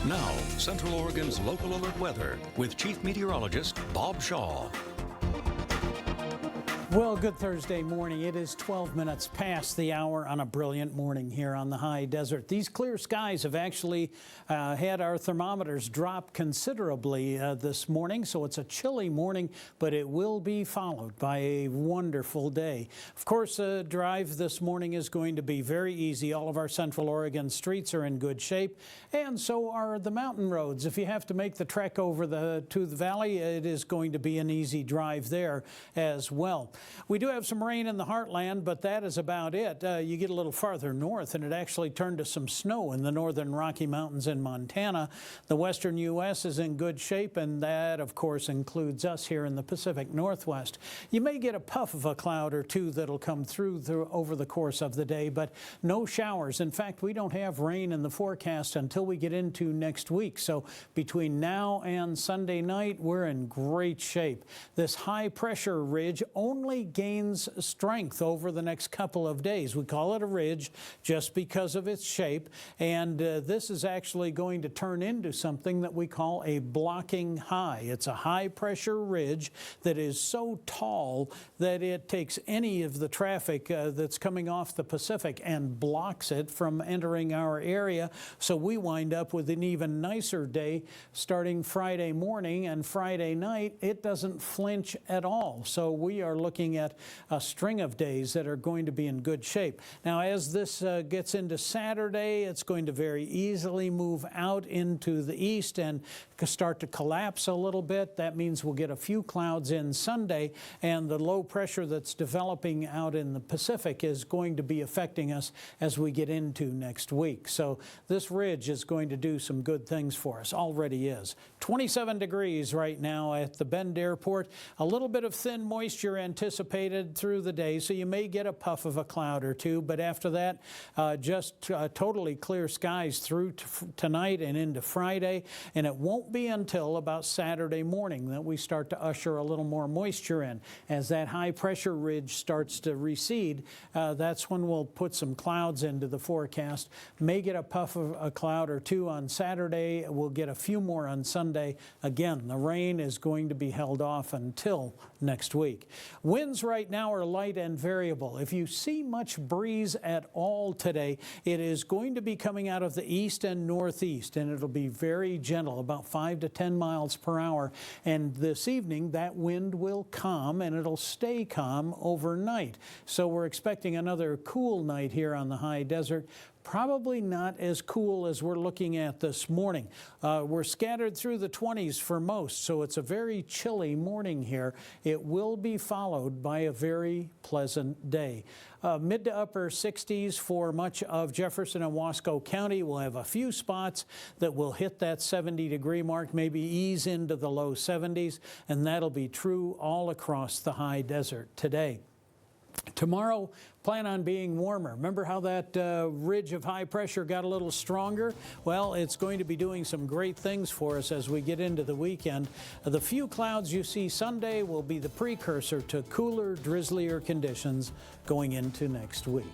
Now, Central Oregon's local alert weather with Chief Meteorologist Bob Shaw. Well, good Thursday morning. It is 12 minutes past the hour on a brilliant morning here on the high desert. These clear skies have actually had our thermometers drop considerably this morning, so it's a chilly morning, but it will be followed by a wonderful day. Of course, the drive this morning is going to be very easy. All of our Central Oregon streets are in good shape, and so are the mountain roads. If you have to make the trek over to the valley, it is going to be an easy drive there as well. We do have some rain in the heartland, but that is about it. You get a little farther north, and it actually turned to some snow in the northern Rocky Mountains in Montana. The western U.S. is in good shape, and that, of course, includes us here in the Pacific Northwest. You may get a puff of a cloud or two that'll come through over the course of the day, but no showers. In fact, we don't have rain in the forecast until we get into next week. So between now and Sunday night, we're in great shape. This high-pressure ridge only gains strength over the next couple of days. We call it a ridge just because of its shape, and this is actually going to turn into something that we call a blocking high. It's a high-pressure ridge that is so tall that it takes any of the traffic that's coming off the Pacific and blocks it from entering our area, so we wind up with an even nicer day starting Friday morning, and Friday night it doesn't flinch at all. So we are looking at a string of days that are going to be in good shape. Now, as this gets into Saturday, it's going to very easily move out into the east and start to collapse a little bit. That means we'll get a few clouds in Sunday, and the low pressure that's developing out in the Pacific is going to be affecting us as we get into next week. So this ridge is going to do some good things for us. Already is. 27 degrees right now at the Bend Airport. A little bit of thin moisture anticipated through the day, so you may get a puff of a cloud or two, but after that, just totally clear skies through tonight and into Friday, and it won't be until about Saturday morning that we start to usher a little more moisture in. As that high pressure ridge starts to recede, that's when we'll put some clouds into the forecast. May get a puff of a cloud or two on Saturday. We'll get a few more on Sunday. Again, the rain is going to be held off until next week. Winds right now are light and variable. If you see much breeze at all today, it is going to be coming out of the east and northeast, and it'll be very gentle, about 5 to 10 miles per hour. And this evening, that wind will calm, and it'll stay calm overnight. So we're expecting another cool night here on the high desert. Probably not as cool as we're looking at this morning. We're scattered through the 20s for most, so it's a very chilly morning here. It will be followed by a very pleasant day. Mid to upper 60s for much of Jefferson and Wasco County. We'll have a few spots that will hit that 70-degree mark, maybe ease into the low 70s, and that'll be true all across the high desert today. Tomorrow, plan on being warmer. Remember how that ridge of high pressure got a little stronger? Well, it's going to be doing some great things for us as we get into the weekend. The few clouds you see Sunday will be the precursor to cooler, drizzlier conditions going into next week.